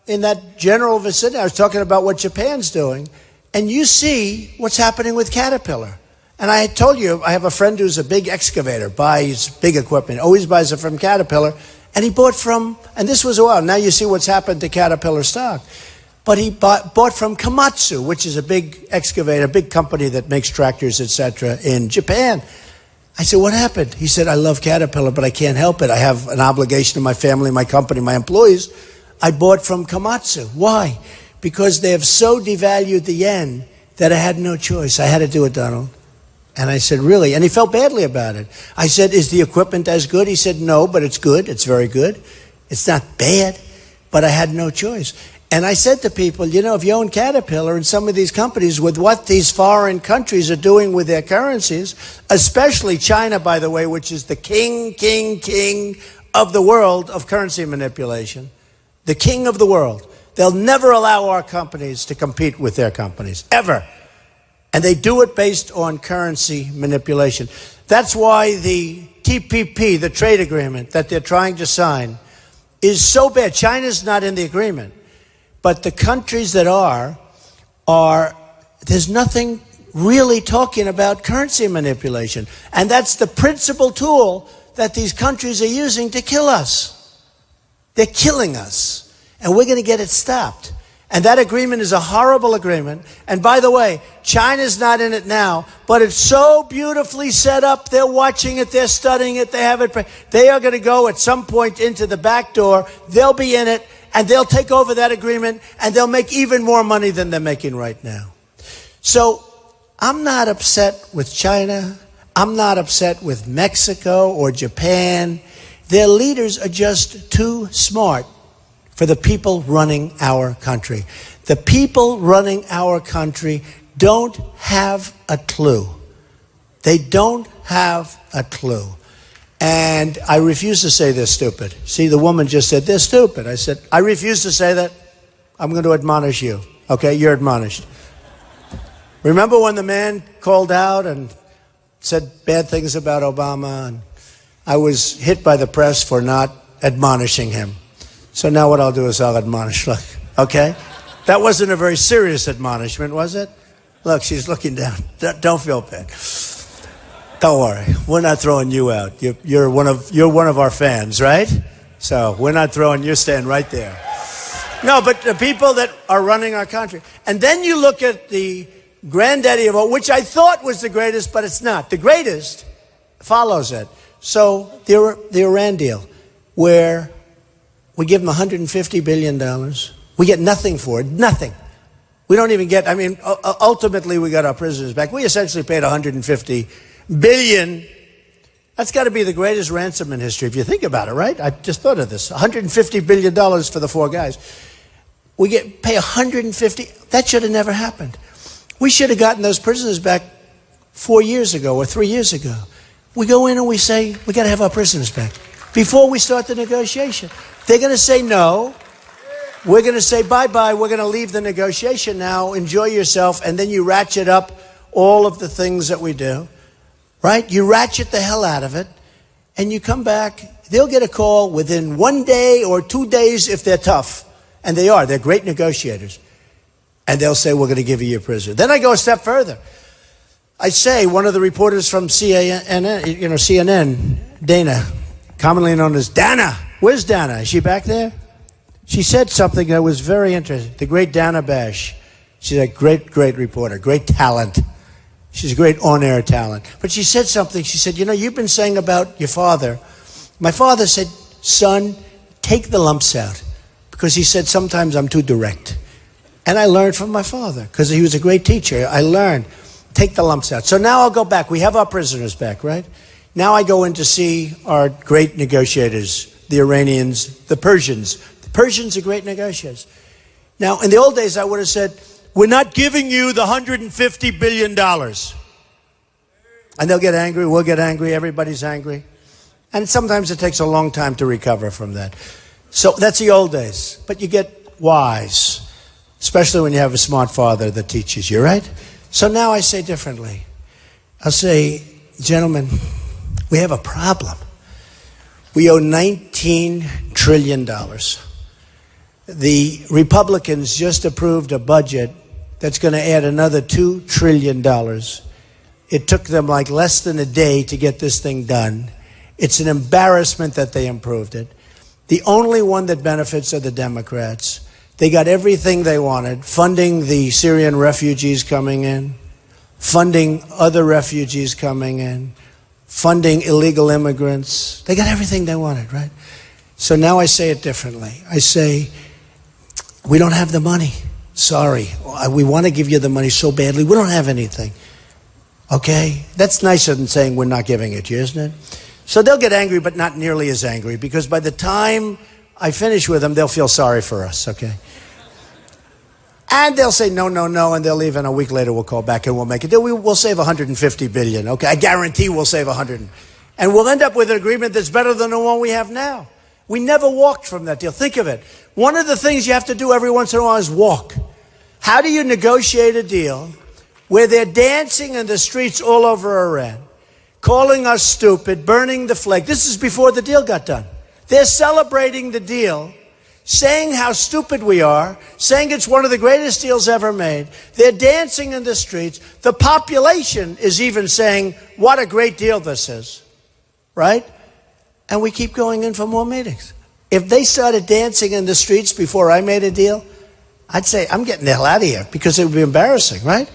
in that general vicinity, I was talking about what Japan's doing, and you see what's happening with Caterpillar. And I had told you, I have a friend who's a big excavator, buys big equipment, always buys it from Caterpillar, and he bought from, and this was a while, now you see what's happened to Caterpillar stock, but he bought from Komatsu, which is a big excavator, a big company that makes tractors, etc., in Japan. I said, what happened? He said, I love Caterpillar, but I can't help it. I have an obligation to my family, my company, my employees. I bought from Komatsu. Why? Because they have so devalued the yen that I had no choice. I had to do it, Donald. And I said, really? And he felt badly about it. I said, is the equipment as good? He said, no, but it's good. It's very good. It's not bad, but I had no choice. And I said to people, you know, if you own Caterpillar and some of these companies, with what these foreign countries are doing with their currencies, especially China, by the way, which is the king of the world of currency manipulation, the king of the world. They'll never allow our companies to compete with their companies, ever. And they do it based on currency manipulation. That's why the TPP, the trade agreement that they're trying to sign, is so bad. China's not in the agreement. But the countries that are, there's nothing really talking about currency manipulation. And that's the principal tool that these countries are using to kill us. They're killing us. And we're going to get it stopped. And that agreement is a horrible agreement. And by the way, China's not in it now, but it's so beautifully set up. They're watching it. They're studying it. They have it. They are going to go at some point into the back door. They'll be in it. And they'll take over that agreement, and they'll make even more money than they're making right now. So I'm not upset with China. I'm not upset with Mexico or Japan. Their leaders are just too smart for the people running our country. The people running our country don't have a clue. They don't have a clue. And I refuse to say they're stupid. See, the woman just said, they're stupid. I said, I refuse to say that. I'm going to admonish you. Okay, you're admonished. Remember when the man called out and said bad things about Obama? And I was hit by the press for not admonishing him. So now what I'll do is I'll admonish. Look, okay? That wasn't a very serious admonishment, was it? Look, she's looking down. Don't feel bad. Don't worry, we're not throwing you out. You're one of our fans, right? So we're not throwing. You're staying right there. No, but the people that are running our country, and then you look at the granddaddy of all, which I thought was the greatest, but it's not. The greatest follows it. So the Iran deal, where we give them $150 billion, we get nothing for it, nothing. We don't even get. I mean, ultimately we got our prisoners back. We essentially paid $150 billion. That's got to be the greatest ransom in history, if you think about it, right? I just thought of this. $150 billion for the four guys. We pay $150. That should have never happened. We should have gotten those prisoners back 4 years ago or 3 years ago. We go in and we say, we got to have our prisoners back before we start the negotiation. They're going to say no. We're going to say bye-bye. We're going to leave the negotiation now. Enjoy yourself. And then you ratchet up all of the things that we do. Right? You ratchet the hell out of it, and you come back. They'll get a call within 1 day or 2 days if they're tough. And they are. They're great negotiators. And they'll say, we're going to give you your prisoner. Then I go a step further. I say, one of the reporters from CNN, Dana, commonly known as Dana. Where's Dana? Is she back there? She said something that was very interesting. The great Dana Bash. She's a great, great reporter, great talent. She's a great on-air talent. But she said something. She said, you know, you've been saying about your father. My father said, son, take the lumps out. Because he said, sometimes I'm too direct. And I learned from my father, because he was a great teacher. I learned, take the lumps out. So now I'll go back. We have our prisoners back, right? Now I go in to see our great negotiators, the Iranians, the Persians. The Persians are great negotiators. Now, in the old days, I would have said, we're not giving you the $150 billion. And they'll get angry, we'll get angry, everybody's angry. And sometimes it takes a long time to recover from that. So that's the old days. But you get wise, especially when you have a smart father that teaches you, right? So now I say differently. I'll say, gentlemen, we have a problem. We owe $19 trillion. The Republicans just approved a budget that's going to add another $2 trillion. It took them like less than a day to get this thing done. It's an embarrassment that they improved it. The only one that benefits are the Democrats. They got everything they wanted, funding the Syrian refugees coming in, funding other refugees coming in, funding illegal immigrants. They got everything they wanted, right? So now I say it differently. I say, we don't have the money. Sorry. We want to give you the money so badly. We don't have anything. Okay? That's nicer than saying we're not giving it to you, isn't it? So they'll get angry, but not nearly as angry, because by the time I finish with them, they'll feel sorry for us, okay? And they'll say no, no, no, and they'll leave, and a week later we'll call back and we'll make it. We'll save 150 billion, okay? I guarantee we'll save 100. And we'll end up with an agreement that's better than the one we have now. We never walked from that deal. Think of it. One of the things you have to do every once in a while is walk. How do you negotiate a deal where they're dancing in the streets all over Iran, calling us stupid, burning the flag? This is before the deal got done. They're celebrating the deal, saying how stupid we are, saying it's one of the greatest deals ever made. They're dancing in the streets. The population is even saying, what a great deal this is, right? And we keep going in for more meetings. If they started dancing in the streets before I made a deal, I'd say, I'm getting the hell out of here, because it would be embarrassing, right?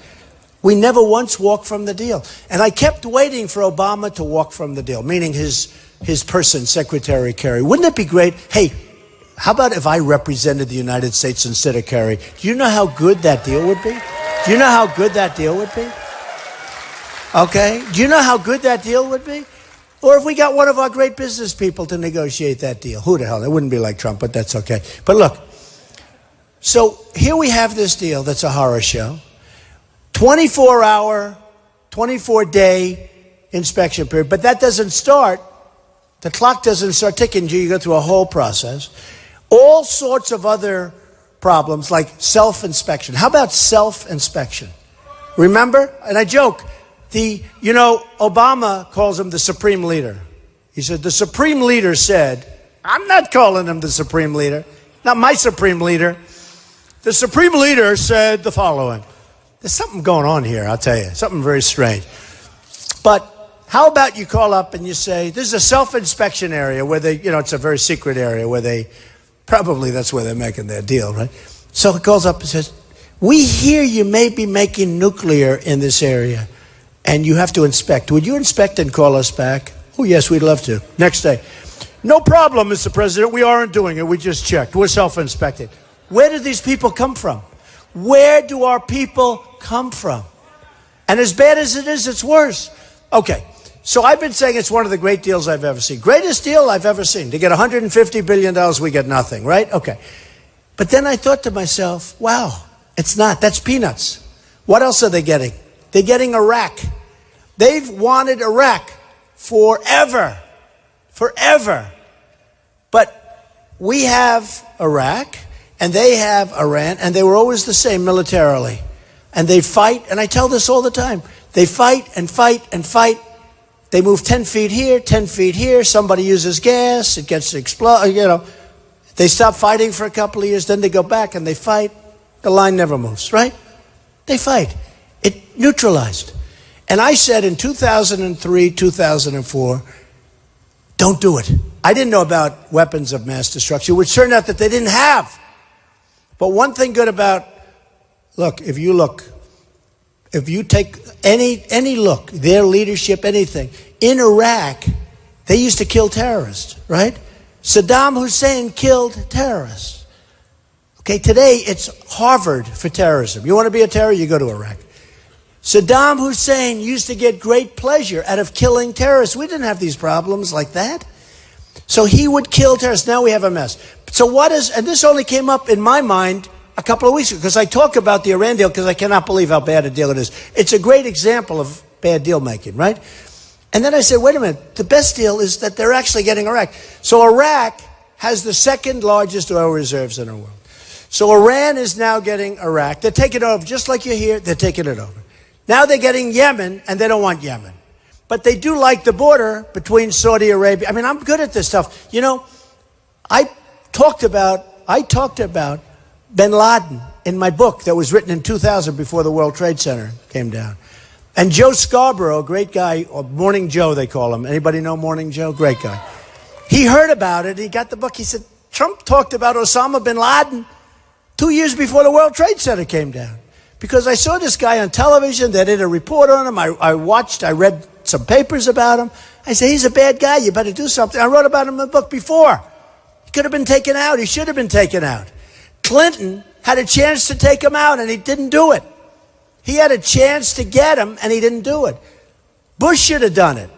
We never once walked from the deal. And I kept waiting for Obama to walk from the deal, meaning his person, Secretary Kerry. Wouldn't it be great? Hey, how about if I represented the United States instead of Kerry? Do you know how good that deal would be? Do you know how good that deal would be? Okay? Do you know how good that deal would be? Or if we got one of our great business people to negotiate that deal. Who the hell? It wouldn't be like Trump, but that's okay. But look, so here we have this deal that's a horror show. 24-hour, 24-day inspection period. But that doesn't start. The clock doesn't start ticking until you go through a whole process. All sorts of other problems like self-inspection. How about self-inspection? Remember? And I joke. Obama calls him the supreme leader. He said, the supreme leader said, I'm not calling him the supreme leader. Not my supreme leader. The supreme leader said the following. There's something going on here, I'll tell you. Something very strange. But how about you call up and you say, this is a self-inspection area where it's a very secret area where that's where they're making their deal, right? So it calls up and says, we hear you may be making nuclear in this area, and you have to inspect. Would you inspect and call us back? Oh, yes, we'd love to. Next day. No problem, Mr. President. We aren't doing it. We just checked. We're self-inspected. Where do these people come from? Where do our people come from? And as bad as it is, it's worse. Okay, so I've been saying it's one of the great deals I've ever seen. Greatest deal I've ever seen. To get $150 billion, we get nothing, right? Okay. But then I thought to myself, wow, it's not. That's peanuts. What else are they getting? They're getting Iraq. They've wanted Iraq forever. Forever. But we have Iraq, and they have Iran, and they were always the same militarily. And they fight, and I tell this all the time. They fight and fight and fight. They move 10 feet here, 10 feet here. Somebody uses gas. It gets to explode, They stop fighting for a couple of years. Then they go back and they fight. The line never moves, right? They fight. It neutralized. And I said in 2003, 2004, don't do it. I didn't know about weapons of mass destruction, which turned out that they didn't have. But one thing good about, if you take any look, their leadership, anything, in Iraq, they used to kill terrorists, right? Saddam Hussein killed terrorists. Okay, today it's Harvard for terrorism. You want to be a terrorist, you go to Iraq. Saddam Hussein used to get great pleasure out of killing terrorists. We didn't have these problems like that. So he would kill terrorists. Now we have a mess. So and this only came up in my mind a couple of weeks ago, because I talk about the Iran deal because I cannot believe how bad a deal it is. It's a great example of bad deal making, right? And then I said, wait a minute, the best deal is that they're actually getting Iraq. So Iraq has the second largest oil reserves in the world. So Iran is now getting Iraq. They're taking it over, just like you hear, they're taking it over. Now they're getting Yemen, and they don't want Yemen. But they do like the border between Saudi Arabia. I mean, I'm good at this stuff. I talked about bin Laden in my book that was written in 2000 before the World Trade Center came down. And Joe Scarborough, a great guy, or Morning Joe they call him. Anybody know Morning Joe? Great guy. He heard about it. He got the book. He said, Trump talked about Osama bin Laden 2 years before the World Trade Center came down. Because I saw this guy on television. They did a report on him. I read some papers about him. I said, he's a bad guy. You better do something. I wrote about him in the book before. He could have been taken out. He should have been taken out. Clinton had a chance to take him out, and he didn't do it. He had a chance to get him, and he didn't do it. Bush should have done it,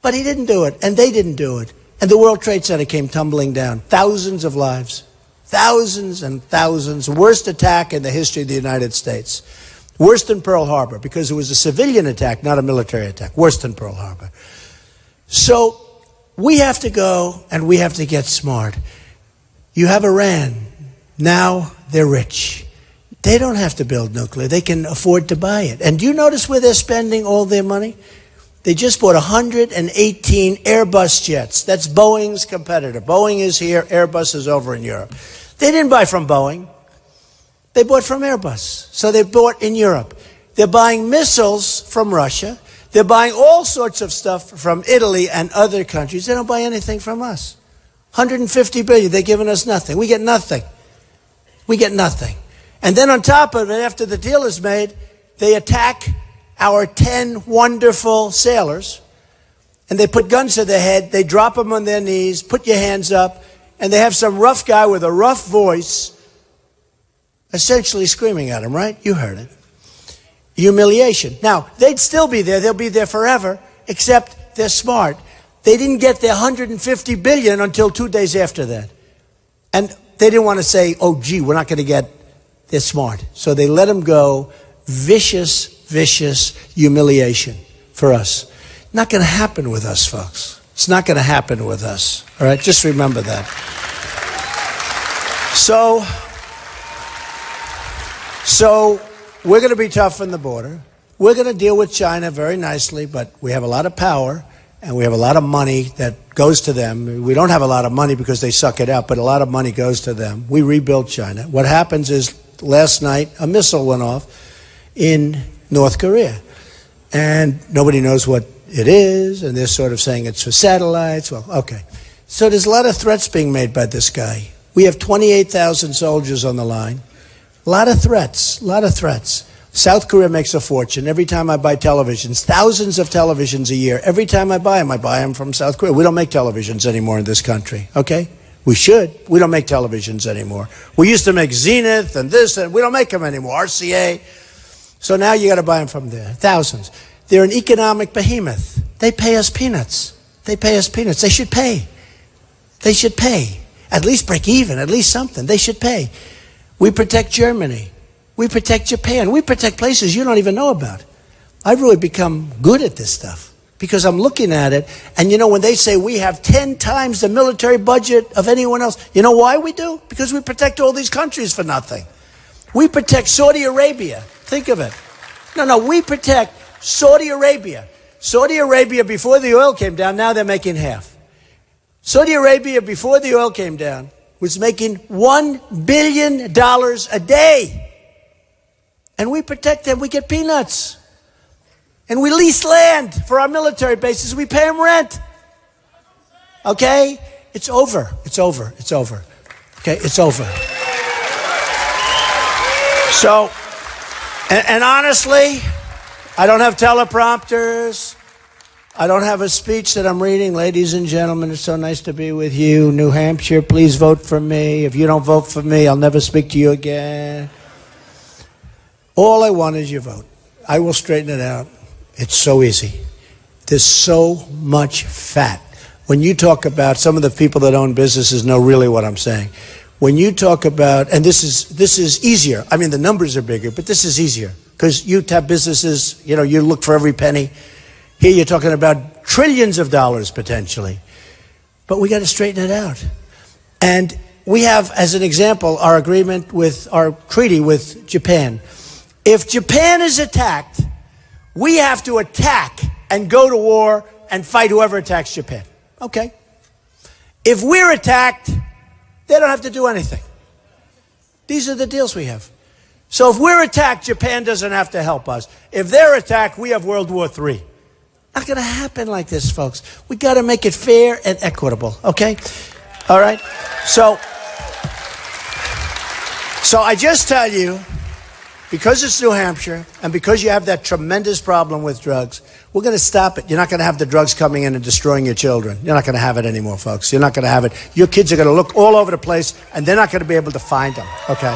but he didn't do it, and they didn't do it. And the World Trade Center came tumbling down. Thousands of lives. Thousands and thousands. Worst attack in the history of the United States. Worse than Pearl Harbor, because it was a civilian attack, not a military attack. Worse than Pearl Harbor. So we have to go and we have to get smart. You have Iran. Now they're rich. They don't have to build nuclear. They can afford to buy it. And do you notice where they're spending all their money? They just bought 118 Airbus jets. That's Boeing's competitor. Boeing is here. Airbus is over in Europe. They didn't buy from Boeing. They bought from Airbus. So they bought in Europe. They're buying missiles from Russia. They're buying all sorts of stuff from Italy and other countries. They don't buy anything from us. 150 billion. They're giving us nothing. We get nothing. We get nothing. And then on top of it, after the deal is made, they attack our 10 wonderful sailors. And they put guns to their head. They drop them on their knees. Put your hands up. And they have some rough guy with a rough voice essentially screaming at them, right? You heard it. Humiliation. Now, they'd still be there. They'll be there forever, except they're smart. They didn't get their 150 billion until 2 days after that. And they didn't want to say, oh, gee, we're not going to get, they're smart. So they let them go. Vicious, vicious humiliation for us. Not going to happen with us, folks. It's not going to happen with us. All right? Just remember that. So we're going to be tough on the border. We're going to deal with China very nicely, but we have a lot of power and we have a lot of money that goes to them. We don't have a lot of money because they suck it out, but a lot of money goes to them. We rebuild China. What happens is last night a missile went off in North Korea, and nobody knows what it is, and they're sort of saying it's for satellites. Well, okay. So there's a lot of threats being made by this guy. We have 28,000 soldiers on the line. A lot of threats, a lot of threats. South Korea makes a fortune. Every time I buy televisions, thousands of televisions a year. Every time I buy them from South Korea. We don't make televisions anymore in this country, okay? We should. We don't make televisions anymore. We used to make Zenith and this, and we don't make them anymore, RCA. So now you got to buy them from there. Thousands. They're an economic behemoth. They pay us peanuts. They pay us peanuts. They should pay. They should pay. At least break even, at least something. They should pay. We protect Germany. We protect Japan. We protect places you don't even know about. I've really become good at this stuff because I'm looking at it. And you know, when they say we have 10 times the military budget of anyone else, you know why we do? Because we protect all these countries for nothing. We protect Saudi Arabia. Think of it. No, we protect Saudi Arabia. Saudi Arabia, before the oil came down, now they're making half. Saudi Arabia, before the oil came down, was making $1 billion a day. And we protect them. We get peanuts. And we lease land for our military bases. We pay them rent. Okay? It's over. It's over. It's over. Okay? It's over. So, and honestly, I don't have teleprompters. I don't have a speech that I'm reading. Ladies and gentlemen, it's so nice to be with you. New Hampshire, please vote for me. If you don't vote for me, I'll never speak to you again. All I want is your vote. I will straighten it out. It's so easy. There's so much fat. When you talk about, some of the people that own businesses know really what I'm saying. When you talk about, and this is easier. I mean, the numbers are bigger, but this is easier. Because you have businesses, you know, you look for every penny. Here you're talking about trillions of dollars potentially. But we got to straighten it out. And we have, as an example, our agreement with, our treaty with Japan. If Japan is attacked, we have to attack and go to war and fight whoever attacks Japan. Okay. If we're attacked, they don't have to do anything. These are the deals we have. So if we're attacked, Japan doesn't have to help us. If they're attacked, we have World War III. Not going to happen like this, folks. We got to make it fair and equitable, okay? All right? So I just tell you, because it's New Hampshire and because you have that tremendous problem with drugs, we're going to stop it. You're not going to have the drugs coming in and destroying your children. You're not going to have it anymore, folks. You're not going to have it. Your kids are going to look all over the place, and they're not going to be able to find them, okay?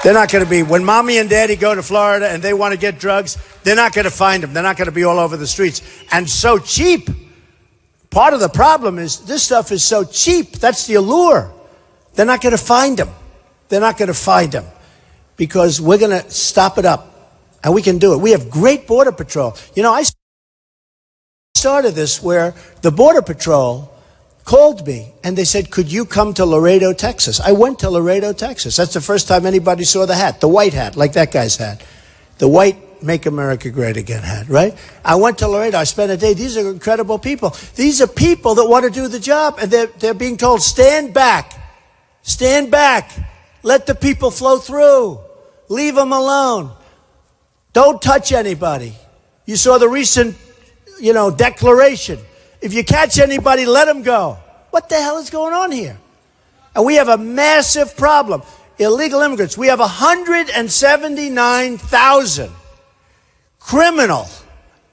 They're not going to be, when mommy and daddy go to Florida and they want to get drugs, they're not going to find them. They're not going to be all over the streets. And so cheap. Part of the problem is this stuff is so cheap. That's the allure. They're not going to find them. They're not going to find them because we're going to stop it up, and we can do it. We have great Border Patrol. You know, I started this where the Border Patrol called me, and they said, could you come to Laredo, Texas? I went to Laredo, Texas. That's the first time anybody saw the hat, the white hat, like that guy's hat. The white Make America Great Again hat, right? I went to Laredo. I spent a day. These are incredible people. These are people that want to do the job, and they're being told, stand back. Stand back. Let the people flow through. Leave them alone. Don't touch anybody. You saw the recent, declaration. If you catch anybody, let them go. What the hell is going on here? And we have a massive problem. Illegal immigrants. We have 179,000 criminal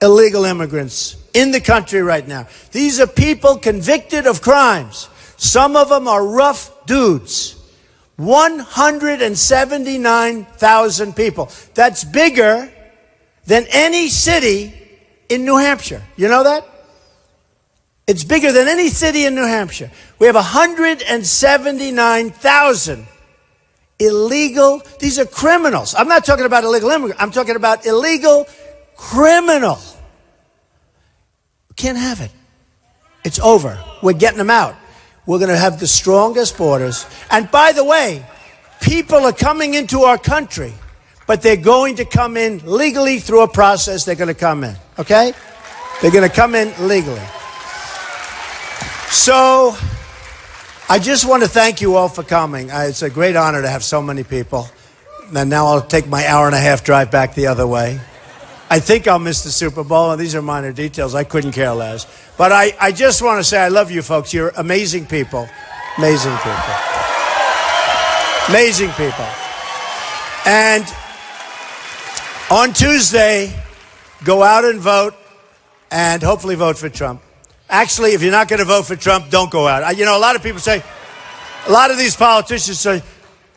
illegal immigrants in the country right now. These are people convicted of crimes. Some of them are rough dudes. 179,000 people. That's bigger than any city in New Hampshire. You know that? It's bigger than any city in New Hampshire. We have 179,000 illegal, these are criminals. I'm not talking about illegal immigrants. I'm talking about illegal criminal. We can't have it. It's over. We're getting them out. We're going to have the strongest borders. And by the way, people are coming into our country, but they're going to come in legally through a process. They're going to come in, okay? They're going to come in legally. So I just want to thank you all for coming. It's a great honor to have so many people. And now I'll take my hour-and-a-half drive back the other way. I think I'll miss the Super Bowl, and these are minor details. I couldn't care less. But I just want to say I love you folks. You're amazing people. Amazing people. Amazing people. And on Tuesday, go out and vote, and hopefully vote for Trump. Actually, if you're not going to vote for Trump, don't go out. A lot of people say, a lot of these politicians say,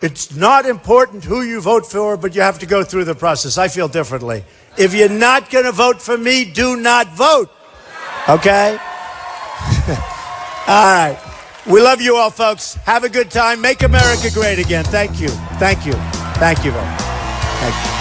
it's not important who you vote for, but you have to go through the process. I feel differently. If you're not going to vote for me, do not vote. Okay? All right. We love you all, folks. Have a good time. Make America great again. Thank you. Thank you. Thank you very much. Thank you.